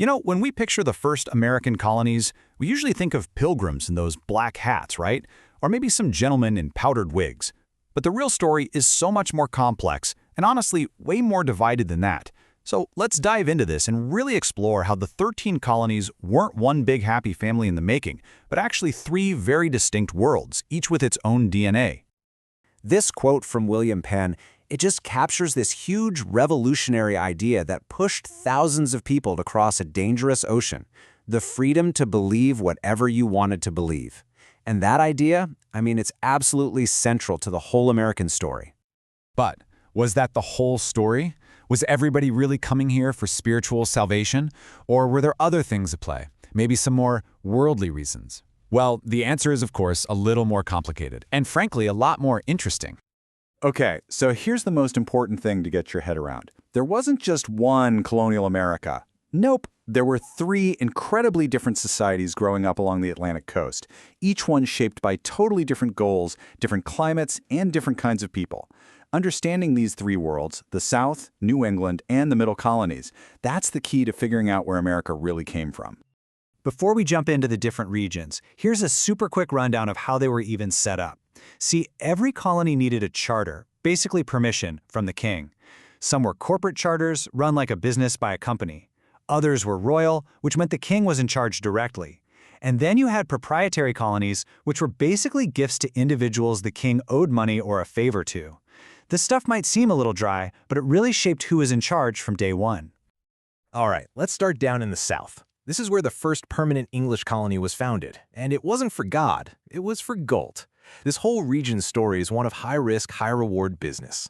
When we picture the first American colonies, we usually think of pilgrims in those black hats, right? Or maybe some gentlemen in powdered wigs. But the real story is so much more complex, and honestly, way more divided than that. So let's dive into this and really explore how the 13 colonies weren't one big happy family in the making, but actually three very distinct worlds, each with its own DNA. This quote from William Penn, it just captures this huge revolutionary idea that pushed thousands of people to cross a dangerous ocean, the freedom to believe whatever you wanted to believe. And that idea, it's absolutely central to the whole American story. But was that the whole story? Was everybody really coming here for spiritual salvation? Or were there other things at play? Maybe some more worldly reasons? Well, the answer is, of course, a little more complicated, and frankly, a lot more interesting. Okay, so here's the most important thing to get your head around. There wasn't just one colonial America. Nope, there were three incredibly different societies growing up along the Atlantic coast, each one shaped by totally different goals, different climates, and different kinds of people. Understanding these three worlds, the South, New England, and the Middle Colonies, that's the key to figuring out where America really came from. Before we jump into the different regions, here's a super quick rundown of how they were even set up. See, every colony needed a charter, basically permission, from the king. Some were corporate charters, run like a business by a company. Others were royal, which meant the king was in charge directly. And then you had proprietary colonies, which were basically gifts to individuals the king owed money or a favor to. This stuff might seem a little dry, but it really shaped who was in charge from day one. All right, let's start down in the South. This is where the first permanent English colony was founded, and it wasn't for God, it was for gold. This whole region's story is one of high-risk, high-reward business.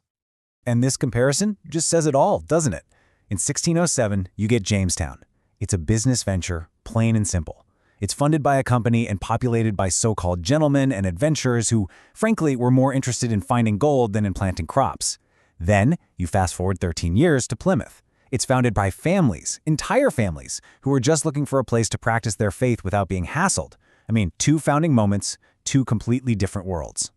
And this comparison just says it all, doesn't it? In 1607, you get Jamestown. It's a business venture, plain and simple. It's funded by a company and populated by so-called gentlemen and adventurers who, frankly, were more interested in finding gold than in planting crops. Then, you fast forward 13 years to Plymouth. It's founded by families, entire families, who were just looking for a place to practice their faith without being hassled. Two founding moments, two completely different worlds.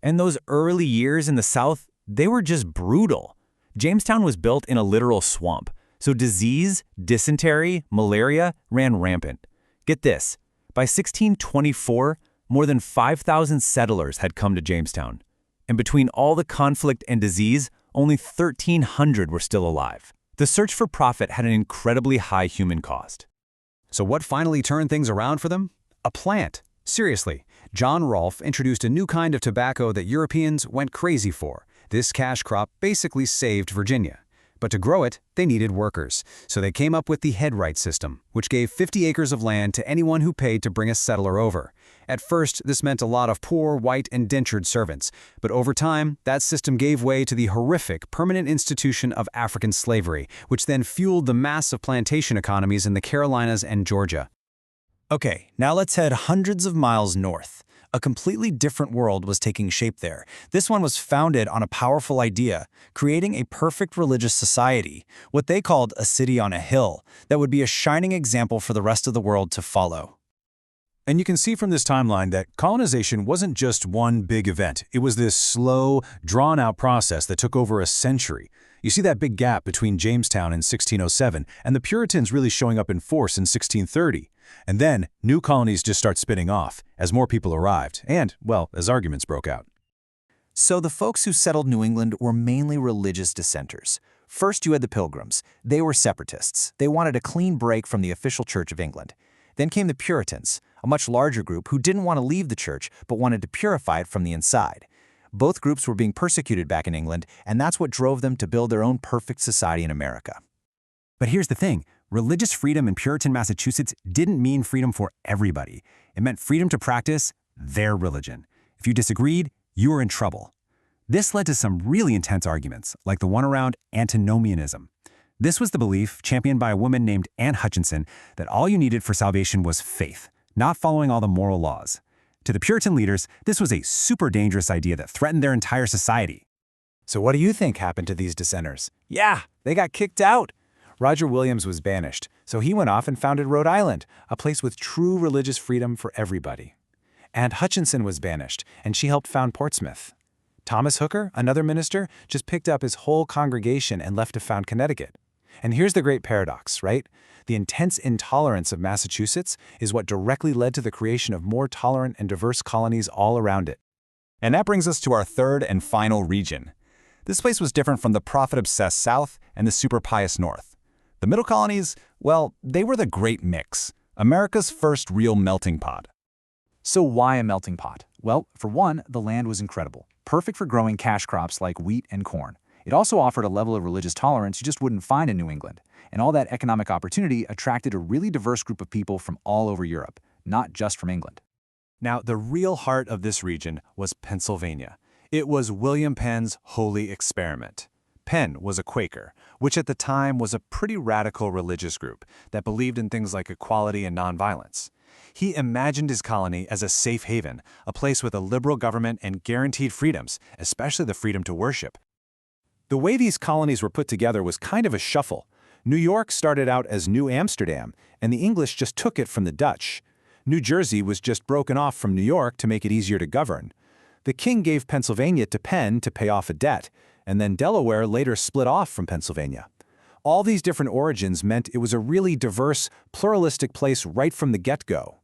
And those early years in the South, they were just brutal. Jamestown was built in a literal swamp, so disease, dysentery, malaria ran rampant. Get this, by 1624, more than 5,000 settlers had come to Jamestown. And between all the conflict and disease, only 1,300 were still alive. The search for profit had an incredibly high human cost. So what finally turned things around for them? A plant. Seriously, John Rolfe introduced a new kind of tobacco that Europeans went crazy for. This cash crop basically saved Virginia. But to grow it, they needed workers, so they came up with the headright system, which gave 50 acres of land to anyone who paid to bring a settler over. At first, this meant a lot of poor, white, indentured servants, but over time, that system gave way to the horrific permanent institution of African slavery, which then fueled the massive plantation economies in the Carolinas and Georgia. Okay, now let's head hundreds of miles north. A completely different world was taking shape there. This one was founded on a powerful idea, creating a perfect religious society, what they called a city on a hill, that would be a shining example for the rest of the world to follow. And you can see from this timeline that colonization wasn't just one big event. It was this slow, drawn-out process that took over a century. You see that big gap between Jamestown in 1607 and the Puritans really showing up in force in 1630. And then, new colonies just start spinning off as more people arrived and, well, as arguments broke out. So the folks who settled New England were mainly religious dissenters. First, you had the Pilgrims. They were separatists. They wanted a clean break from the official Church of England. Then came the Puritans, a much larger group who didn't want to leave the church but wanted to purify it from the inside. Both groups were being persecuted back in England, and that's what drove them to build their own perfect society in America. But here's the thing. Religious freedom in Puritan Massachusetts didn't mean freedom for everybody. It meant freedom to practice their religion. If you disagreed, you were in trouble. This led to some really intense arguments, like the one around antinomianism. This was the belief, championed by a woman named Anne Hutchinson, that all you needed for salvation was faith, not following all the moral laws. To the Puritan leaders, this was a super dangerous idea that threatened their entire society. So what do you think happened to these dissenters? Yeah, they got kicked out. Roger Williams was banished, so he went off and founded Rhode Island, a place with true religious freedom for everybody. And Hutchinson was banished, and she helped found Portsmouth. Thomas Hooker, another minister, just picked up his whole congregation and left to found Connecticut. And here's the great paradox, right? The intense intolerance of Massachusetts is what directly led to the creation of more tolerant and diverse colonies all around it. And that brings us to our third and final region. This place was different from the profit-obsessed South and the super-pious North. The Middle Colonies, well, they were the great mix, America's first real melting pot. So why a melting pot? Well, for one, the land was incredible, perfect for growing cash crops like wheat and corn. It also offered a level of religious tolerance you just wouldn't find in New England. And all that economic opportunity attracted a really diverse group of people from all over Europe, not just from England. Now, the real heart of this region was Pennsylvania. It was William Penn's holy experiment. Penn was a Quaker, which at the time was a pretty radical religious group that believed in things like equality and nonviolence. He imagined his colony as a safe haven, a place with a liberal government and guaranteed freedoms, especially the freedom to worship. The way these colonies were put together was kind of a shuffle. New York started out as New Amsterdam, and the English just took it from the Dutch. New Jersey was just broken off from New York to make it easier to govern. The king gave Pennsylvania to Penn to pay off a debt, and then Delaware later split off from Pennsylvania. All these different origins meant it was a really diverse, pluralistic place right from the get-go.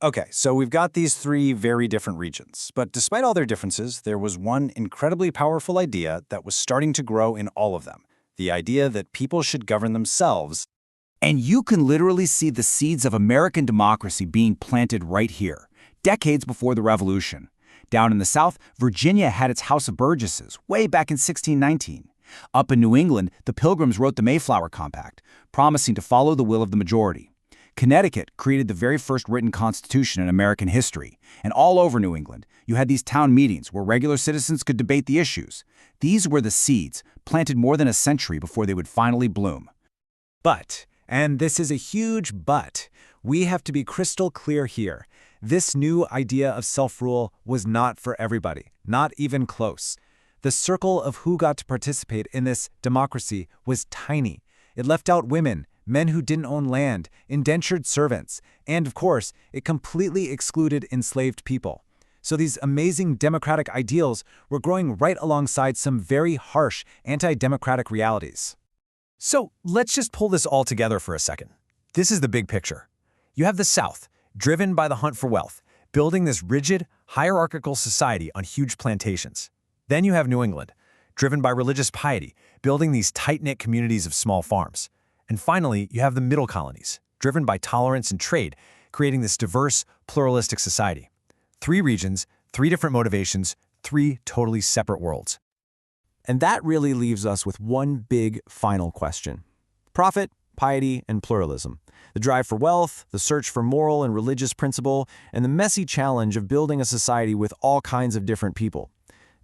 Okay, so we've got these three very different regions, but despite all their differences, there was one incredibly powerful idea that was starting to grow in all of them. The idea that people should govern themselves. And you can literally see the seeds of American democracy being planted right here, decades before the Revolution. Down in the South, Virginia had its House of Burgesses way back in 1619. Up in New England, the Pilgrims wrote the Mayflower Compact, promising to follow the will of the majority. Connecticut created the very first written constitution in American history, and all over New England, you had these town meetings where regular citizens could debate the issues. These were the seeds, planted more than a century before they would finally bloom. But, and this is a huge but, we have to be crystal clear here. This new idea of self-rule was not for everybody, not even close. The circle of who got to participate in this democracy was tiny. It left out women, men who didn't own land, indentured servants, and of course, it completely excluded enslaved people. So these amazing democratic ideals were growing right alongside some very harsh anti-democratic realities. So let's just pull this all together for a second. This is the big picture. You have the South, driven by the hunt for wealth, building this rigid, hierarchical society on huge plantations. Then you have New England, driven by religious piety, building these tight-knit communities of small farms. And finally, you have the Middle Colonies, driven by tolerance and trade, creating this diverse, pluralistic society. 3 regions, 3 different motivations, 3 totally separate worlds. And that really leaves us with one big final question. Profit, piety, and pluralism. The drive for wealth, the search for moral and religious principle, and the messy challenge of building a society with all kinds of different people.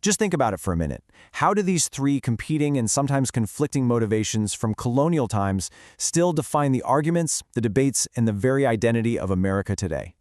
Just think about it for a minute. How do these 3 competing and sometimes conflicting motivations from colonial times still define the arguments, the debates, and the very identity of America today?